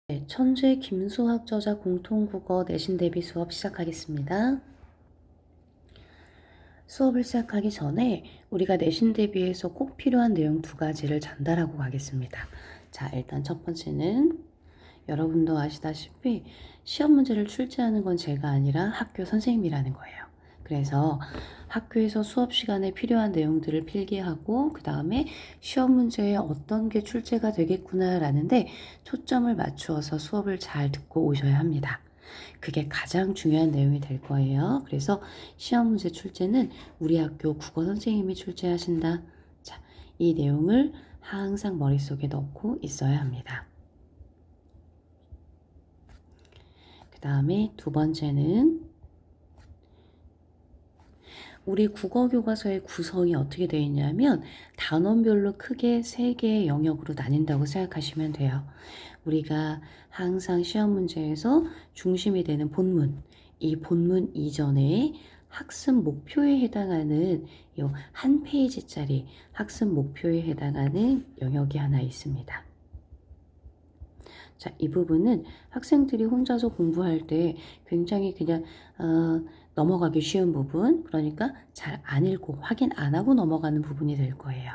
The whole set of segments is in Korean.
네, 천재 김수학 저자 공통국어 내신 대비 수업 시작하겠습니다. 수업을 시작하기 전에 우리가 내신 대비에서 꼭 필요한 내용 두 가지를 전달하고 가겠습니다. 자, 일단 첫 번째는 여러분도 아시다시피 시험 문제를 출제하는 건 제가 아니라 학교 선생님이라는 거예요. 그래서 학교에서 수업 시간에 필요한 내용들을 필기하고 그 다음에 시험 문제에 어떤 게 출제가 되겠구나 라는데 초점을 맞추어서 수업을 잘 듣고 오셔야 합니다. 그게 가장 중요한 내용이 될 거예요. 그래서 시험 문제 출제는 우리 학교 국어 선생님이 출제하신다. 자, 이 내용을 항상 머릿속에 넣고 있어야 합니다. 그 다음에 두 번째는 우리 국어 교과서의 구성이 어떻게 되어 있냐면 단원별로 크게 3개의 영역으로 나뉜다고 생각하시면 돼요. 우리가 항상 시험 문제에서 중심이 되는 본문, 이 본문 이전에 학습 목표에 해당하는 이 한 페이지짜리 학습 목표에 해당하는 영역이 하나 있습니다. 자, 이 부분은 학생들이 혼자서 공부할 때 굉장히 그냥 넘어가기 쉬운 부분, 그러니까 잘 안 읽고 확인 안 하고 넘어가는 부분이 될 거예요.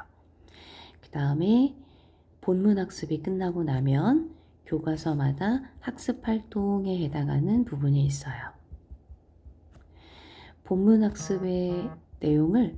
그 다음에 본문 학습이 끝나고 나면 교과서마다 학습 활동에 해당하는 부분이 있어요. 본문 학습의 내용을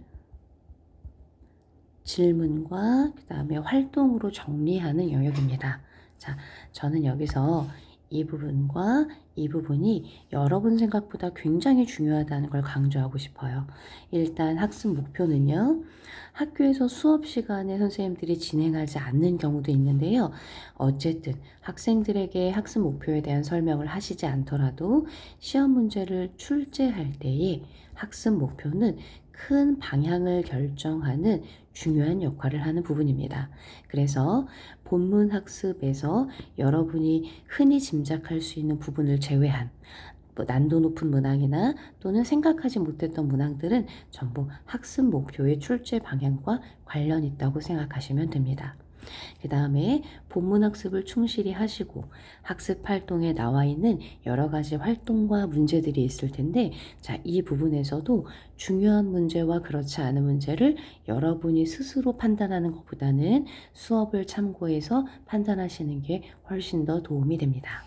질문과 그 다음에 활동으로 정리하는 영역입니다. 자, 저는 여기서 이 부분과 이 부분이 여러분 생각보다 굉장히 중요하다는 걸 강조하고 싶어요. 일단 학습 목표는요. 학교에서 수업 시간에 선생님들이 진행하지 않는 경우도 있는데요. 어쨌든 학생들에게 학습 목표에 대한 설명을 하시지 않더라도 시험 문제를 출제할 때에 학습 목표는 큰 방향을 결정하는 중요한 역할을 하는 부분입니다. 그래서 본문 학습에서 여러분이 흔히 짐작할 수 있는 부분을 제외한 난도 높은 문항이나 또는 생각하지 못했던 문항들은 전부 학습 목표의 출제 방향과 관련 있다고 생각하시면 됩니다. 그 다음에 본문 학습을 충실히 하시고 학습 활동에 나와 있는 여러 가지 활동과 문제들이 있을 텐데, 자, 이 부분에서도 중요한 문제와 그렇지 않은 문제를 여러분이 스스로 판단하는 것보다는 수업을 참고해서 판단하시는 게 훨씬 더 도움이 됩니다.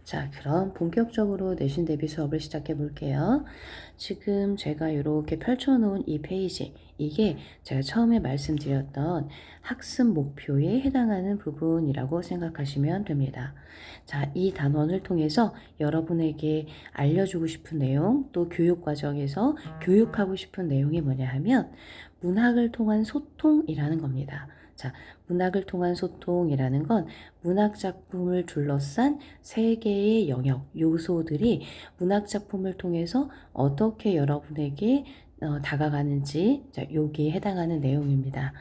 자, 그럼 본격적으로 내신 대비 수업을 시작해 볼게요. 지금 제가 이렇게 펼쳐놓은 이 페이지, 이게 제가 처음에 말씀드렸던 학습 목표에 해당하는 부분이라고 생각하시면 됩니다. 자, 이 단원을 통해서 여러분에게 알려주고 싶은 내용, 또 교육 과정에서 교육하고 싶은 내용이 뭐냐 하면 문학을 통한 소통이라는 겁니다. 자, 문학을 통한 소통이라는 건 문학 작품을 둘러싼 세 개의 영역, 요소들이 문학 작품을 통해서 어떻게 여러분에게 다가가는지, 자, 여기에 해당하는 내용입니다.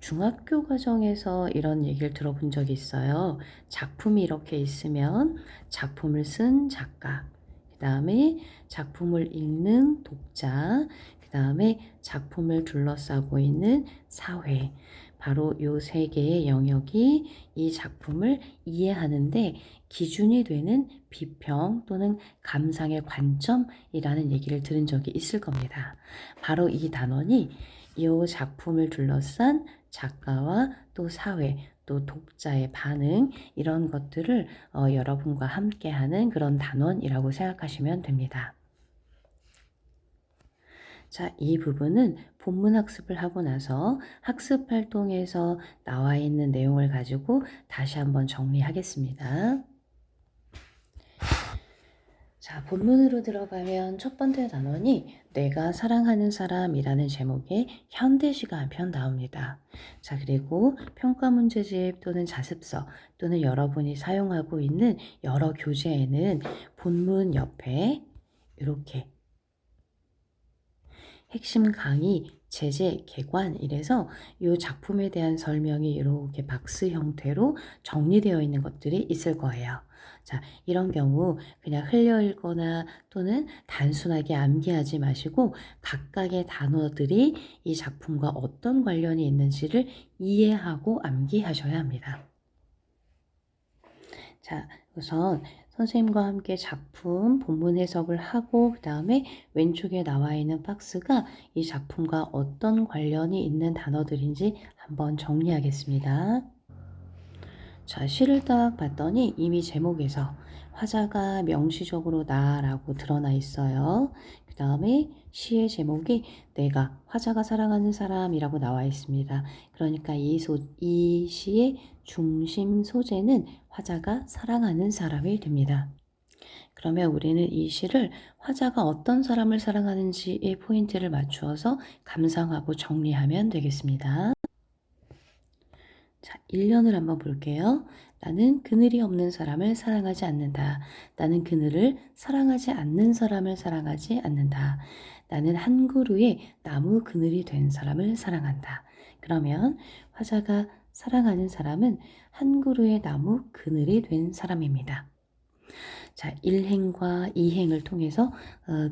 중학교 과정에서 이런 얘기를 들어본 적이 있어요. 작품이 이렇게 있으면 작품을 쓴 작가, 그 다음에 작품을 읽는 독자, 그 다음에 작품을 둘러싸고 있는 사회. 바로 이 세 개의 영역이 이 작품을 이해하는데 기준이 되는 비평 또는 감상의 관점이라는 얘기를 들은 적이 있을 겁니다. 바로 이 단원이 이 작품을 둘러싼 작가와 또 사회, 또 독자의 반응, 이런 것들을 여러분과 함께하는 그런 단원이라고 생각하시면 됩니다. 자, 이 부분은 본문 학습을 하고 나서 학습 활동에서 나와 있는 내용을 가지고 다시 한번 정리하겠습니다. 자, 본문으로 들어가면 첫 번째 단원이 내가 사랑하는 사람이라는 제목의 현대시가 한 편 나옵니다. 자, 그리고 평가 문제집 또는 자습서 또는 여러분이 사용하고 있는 여러 교재에는 본문 옆에 이렇게 핵심 강의 제재, 개관 이래서 이 작품에 대한 설명이 이렇게 박스 형태로 정리되어 있는 것들이 있을 거예요. 자, 이런 경우 그냥 흘려 읽거나 또는 단순하게 암기하지 마시고 각각의 단어들이 이 작품과 어떤 관련이 있는지를 이해하고 암기하셔야 합니다. 자, 우선 선생님과 함께 작품 본문 해석을 하고 그 다음에 왼쪽에 나와 있는 박스가 이 작품과 어떤 관련이 있는 단어들인지 한번 정리하겠습니다. 자, 시를 딱 봤더니 이미 제목에서 화자가 명시적으로 나라고 드러나 있어요. 그 다음에 시의 제목이 내가 화자가 사랑하는 사람이라고 나와 있습니다. 그러니까 이 시의 중심 소재는 화자가 사랑하는 사람이 됩니다. 그러면 우리는 이 시를 화자가 어떤 사람을 사랑하는지에 포인트를 맞추어서 감상하고 정리하면 되겠습니다. 자, 1년을 한번 볼게요. 나는 그늘이 없는 사람을 사랑하지 않는다. 나는 그늘을 사랑하지 않는 사람을 사랑하지 않는다. 나는 한 그루의 나무 그늘이 된 사람을 사랑한다. 그러면 화자가 사랑하는 사람은 한 그루의 나무 그늘이 된 사람입니다. 자, 1행과 2행을 통해서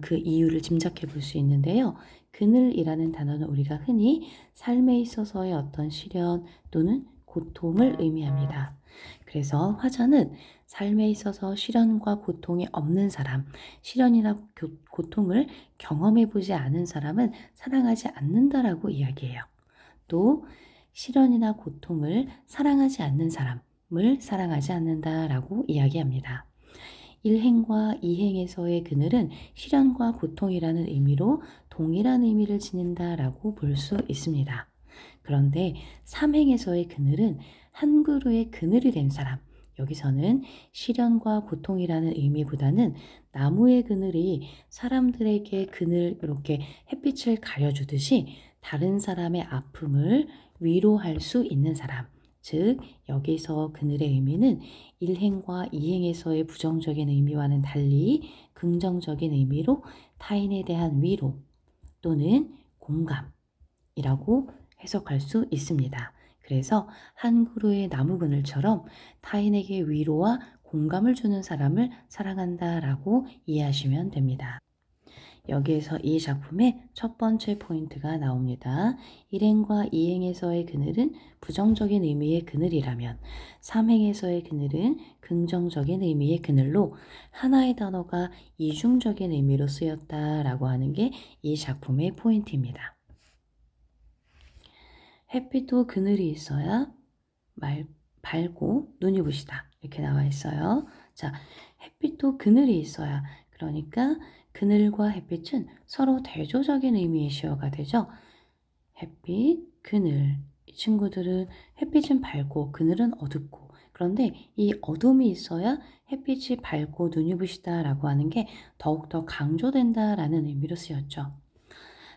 그 이유를 짐작해 볼 수 있는데요. 그늘이라는 단어는 우리가 흔히 삶에 있어서의 어떤 시련 또는 고통을 의미합니다. 그래서 화자는 삶에 있어서 시련과 고통이 없는 사람, 시련이나 고통을 경험해 보지 않은 사람은 사랑하지 않는다라고 이야기해요. 또 시련이나 고통을 사랑하지 않는 사람을 사랑하지 않는다라고 이야기합니다. 1행과 2행에서의 그늘은 시련과 고통이라는 의미로 동일한 의미를 지닌다라고 볼 수 있습니다. 그런데 3행에서의 그늘은 한 그루의 그늘이 된 사람, 여기서는 시련과 고통이라는 의미보다는 나무의 그늘이 사람들에게 그늘 이렇게 햇빛을 가려주듯이 다른 사람의 아픔을 위로할 수 있는 사람, 즉 여기서 그늘의 의미는 1행과 2행에서의 부정적인 의미와는 달리 긍정적인 의미로 타인에 대한 위로 또는 공감이라고 해석할 수 있습니다. 그래서 한 그루의 나무 그늘처럼 타인에게 위로와 공감을 주는 사람을 사랑한다라고 이해하시면 됩니다. 여기에서 이 작품의 첫 번째 포인트가 나옵니다. 1행과 2행에서의 그늘은 부정적인 의미의 그늘이라면 3행에서의 그늘은 긍정적인 의미의 그늘로 하나의 단어가 이중적인 의미로 쓰였다라고 하는 게 이 작품의 포인트입니다. 햇빛도 그늘이 있어야 밝고 눈이 부시다 이렇게 나와 있어요. 자, 햇빛도 그늘이 있어야 그러니까 그늘과 햇빛은 서로 대조적인 의미의 시어가 되죠. 햇빛, 그늘. 이 친구들은 햇빛은 밝고 그늘은 어둡고 그런데 이 어둠이 있어야 햇빛이 밝고 눈이 부시다라고 하는 게 더욱더 강조된다라는 의미로 쓰였죠.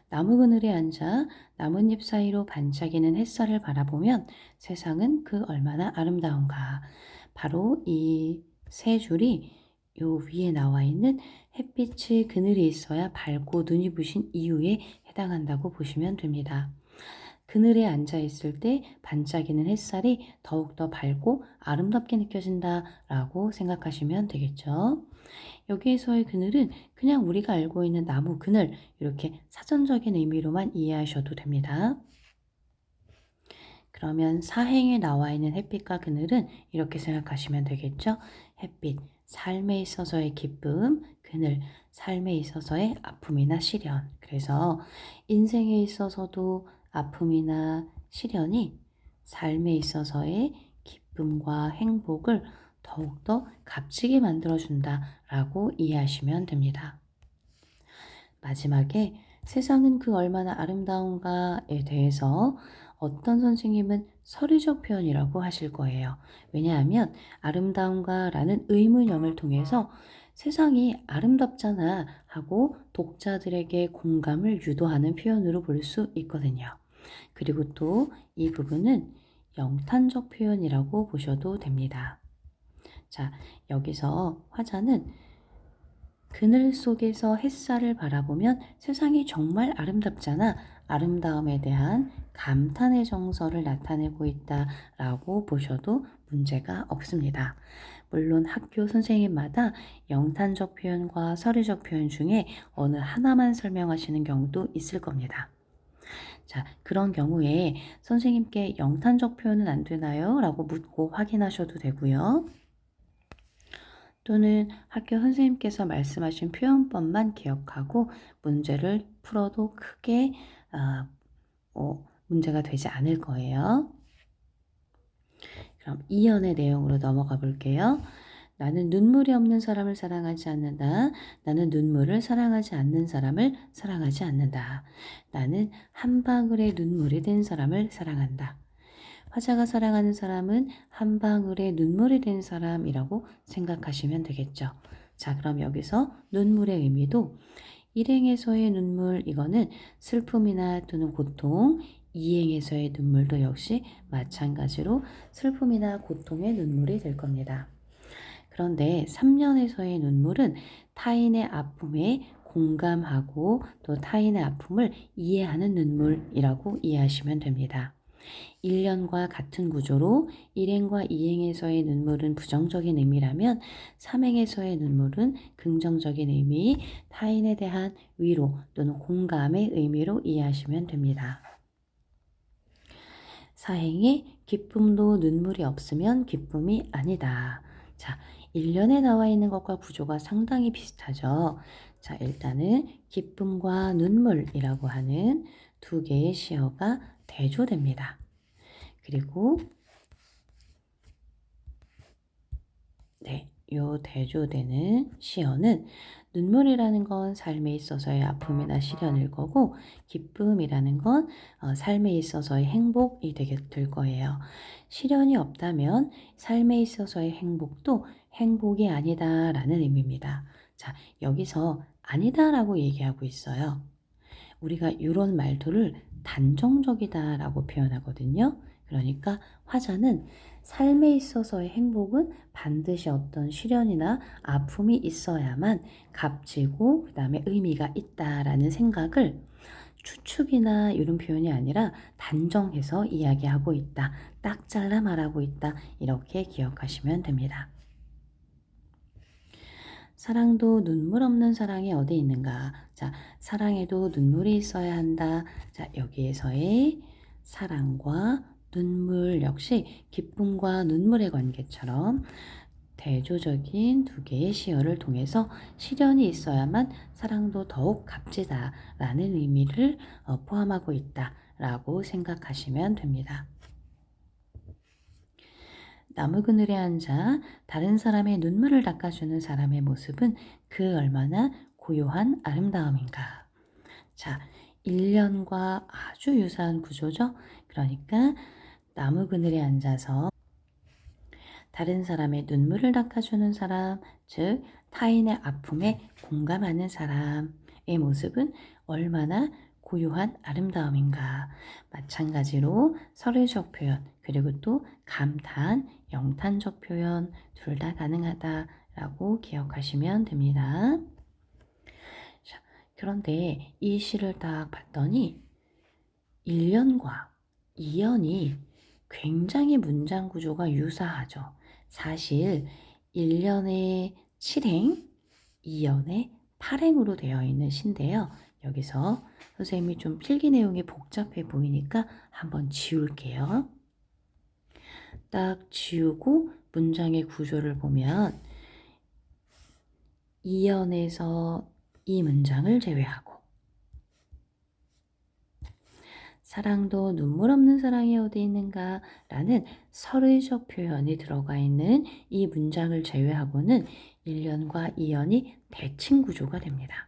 나무 그늘에 앉아 나뭇잎 사이로 반짝이는 햇살을 바라보면 세상은 그 얼마나 아름다운가. 바로 이 세 줄이 요 위에 나와 있는 햇빛의 그늘이 있어야 밝고 눈이 부신 이유에 해당한다고 보시면 됩니다. 그늘에 앉아 있을 때 반짝이는 햇살이 더욱더 밝고 아름답게 느껴진다라고 생각하시면 되겠죠. 여기에서의 그늘은 그냥 우리가 알고 있는 나무 그늘 이렇게 사전적인 의미로만 이해하셔도 됩니다. 그러면 사행에 나와 있는 햇빛과 그늘은 이렇게 생각하시면 되겠죠. 햇빛, 삶에 있어서의 기쁨, 그늘, 삶에 있어서의 아픔이나 시련. 그래서 인생에 있어서도 아픔이나 시련이 삶에 있어서의 기쁨과 행복을 더욱더 값지게 만들어준다라고 이해하시면 됩니다. 마지막에 세상은 그 얼마나 아름다운가에 대해서 어떤 선생님은 서류적 표현이라고 하실 거예요. 왜냐하면 아름다운가라는 의문형을 통해서 세상이 아름답잖아 하고 독자들에게 공감을 유도하는 표현으로 볼 수 있거든요. 그리고 또 이 부분은 영탄적 표현이라고 보셔도 됩니다. 자, 여기서 화자는 그늘 속에서 햇살을 바라보면 세상이 정말 아름답잖아. 아름다움에 대한 감탄의 정서를 나타내고 있다라고 보셔도 문제가 없습니다. 물론 학교 선생님마다 영탄적 표현과 서류적 표현 중에 어느 하나만 설명하시는 경우도 있을 겁니다. 자, 그런 경우에 선생님께 영탄적 표현은 안 되나요? 라고 묻고 확인하셔도 되고요. 또는 학교 선생님께서 말씀하신 표현법만 기억하고 문제를 풀어도 크게 문제가 되지 않을 거예요. 그럼 이연의 내용으로 넘어가 볼게요. 나는 눈물이 없는 사람을 사랑하지 않는다. 나는 눈물을 사랑하지 않는 사람을 사랑하지 않는다. 나는 한 방울의 눈물이 된 사람을 사랑한다. 화자가 사랑하는 사람은 한 방울의 눈물이 된 사람이라고 생각하시면 되겠죠. 자, 그럼 여기서 눈물의 의미도 일행에서의 눈물, 이거는 슬픔이나 또는 고통, 이행에서의 눈물도 역시 마찬가지로 슬픔이나 고통의 눈물이 될 겁니다. 그런데 3년에서의 눈물은 타인의 아픔에 공감하고 또 타인의 아픔을 이해하는 눈물이라고 이해하시면 됩니다. 1년과 같은 구조로 1행과 2행에서의 눈물은 부정적인 의미라면 3행에서의 눈물은 긍정적인 의미, 타인에 대한 위로 또는 공감의 의미로 이해하시면 됩니다. 4행이 기쁨도 눈물이 없으면 기쁨이 아니다. 자, 1년에 나와 있는 것과 구조가 상당히 비슷하죠. 자, 일단은 기쁨과 눈물이라고 하는 두 개의 시어가 대조됩니다. 그리고 요 대조되는 시어는 눈물이라는 건 삶에 있어서의 아픔이나 시련일 거고 기쁨이라는 건 삶에 있어서의 행복이 될 거예요. 시련이 없다면 삶에 있어서의 행복도 행복이 아니다라는 의미입니다. 자, 여기서 아니다라고 얘기하고 있어요. 우리가 이런 말들을 단정적이다라고 표현하거든요. 그러니까 화자는 삶에 있어서의 행복은 반드시 어떤 시련이나 아픔이 있어야만 값지고 그다음에 의미가 있다라는 생각을 추측이나 이런 표현이 아니라 단정해서 이야기하고 있다. 딱 잘라 말하고 있다. 이렇게 기억하시면 됩니다. 사랑도 눈물 없는 사랑이 어디 있는가? 자, 사랑에도 눈물이 있어야 한다. 자, 여기에서의 사랑과 눈물 역시 기쁨과 눈물의 관계처럼 대조적인 두 개의 시어를 통해서 시련이 있어야만 사랑도 더욱 값지다라는 의미를 포함하고 있다라고 생각하시면 됩니다. 나무 그늘에 앉아 다른 사람의 눈물을 닦아주는 사람의 모습은 그 얼마나 고요한 아름다움인가. 자, 1년과 아주 유사한 구조죠. 그러니까 나무 그늘에 앉아서 다른 사람의 눈물을 닦아주는 사람, 즉 타인의 아픔에 공감하는 사람의 모습은 얼마나 고요한 아름다움인가. 마찬가지로 서류적 표현, 그리고 또 감탄, 영탄적 표현 둘 다 가능하다라고 기억하시면 됩니다. 자, 그런데 이 시를 딱 봤더니 1년과 2년이 굉장히 문장 구조가 유사하죠. 사실 1년에 7행, 2년에 8행으로 되어 있는 시인데요. 여기서 선생님이 좀 필기 내용이 복잡해 보이니까 한번 지울게요. 딱 지우고 문장의 구조를 보면 2년에서 이 문장을 제외하고 사랑도 눈물 없는 사랑이 어디 있는가 라는 서류적 표현이 들어가 있는 이 문장을 제외하고는 1년과 2년이 대칭 구조가 됩니다.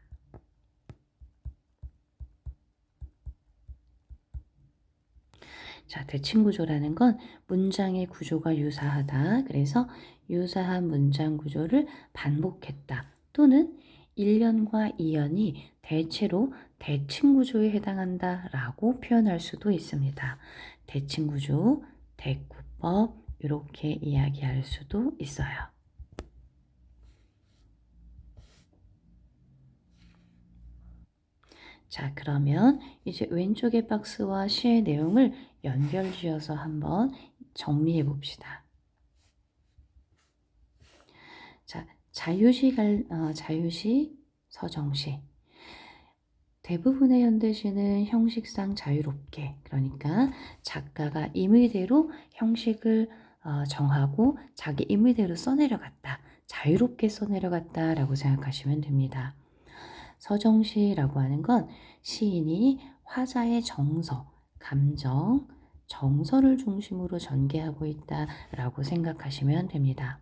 자, 대칭 구조라는 건 문장의 구조가 유사하다. 그래서 유사한 문장 구조를 반복했다. 또는 1년과 2년이 대체로 대칭 구조에 해당한다 라고 표현할 수도 있습니다. 대칭 구조, 대구법 이렇게 이야기할 수도 있어요. 자, 그러면 이제 왼쪽의 박스와 시의 내용을 연결지어서 한번 정리해 봅시다. 자, 자유시, 서정시. 대부분의 현대시는 형식상 자유롭게, 그러니까 작가가 임의대로 형식을 정하고 자기 임의대로 써내려갔다. 자유롭게 써내려갔다라고 생각하시면 됩니다. 서정시라고 하는 건 시인이 화자의 정서, 감정, 정서를 중심으로 전개하고 있다라고 생각하시면 됩니다.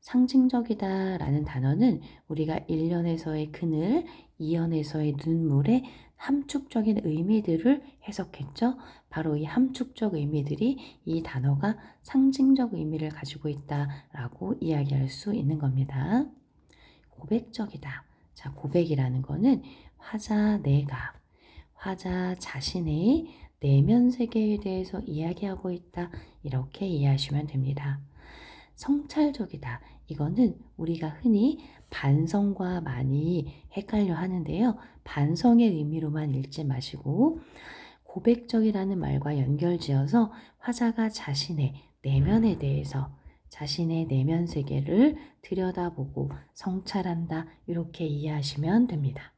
상징적이다라는 단어는 우리가 1년에서의 그늘, 2년에서의 눈물의 함축적인 의미들을 해석했죠. 바로 이 함축적 의미들이 이 단어가 상징적 의미를 가지고 있다라고 이야기할 수 있는 겁니다. 고백적이다. 자, 고백이라는 거는 화자 자신의 내면 세계에 대해서 이야기하고 있다. 이렇게 이해하시면 됩니다. 성찰적이다. 이거는 우리가 흔히 반성과 많이 헷갈려 하는데요. 반성의 의미로만 읽지 마시고 고백적이라는 말과 연결지어서 화자가 자신의 내면에 대해서 자신의 내면 세계를 들여다보고 성찰한다. 이렇게 이해하시면 됩니다.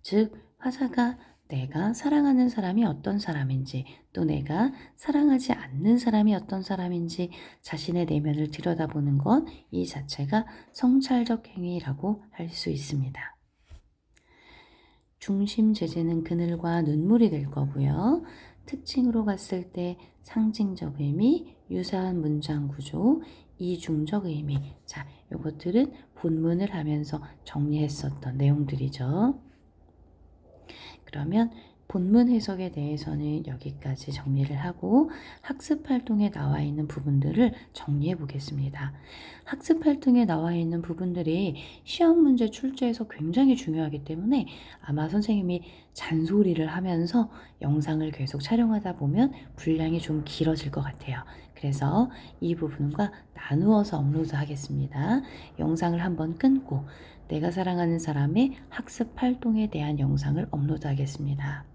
즉, 화자가 내가 사랑하는 사람이 어떤 사람인지 또 내가 사랑하지 않는 사람이 어떤 사람인지 자신의 내면을 들여다보는 것 이 자체가 성찰적 행위라고 할 수 있습니다. 중심 제재는 그늘과 눈물이 될 거고요. 특징으로 갔을 때 상징적 의미, 유사한 문장 구조, 이중적 의미. 자, 이것들은 본문을 하면서 정리했었던 내용들이죠. 그러면 본문 해석에 대해서는 여기까지 정리를 하고 학습 활동에 나와 있는 부분들을 정리해 보겠습니다. 학습 활동에 나와 있는 부분들이 시험 문제 출제에서 굉장히 중요하기 때문에 아마 선생님이 잔소리를 하면서 영상을 계속 촬영하다 보면 분량이 좀 길어질 것 같아요. 그래서 이 부분과 나누어서 업로드 하겠습니다. 영상을 한번 끊고 내가 사랑하는 사람의 학습 활동에 대한 영상을 업로드 하겠습니다.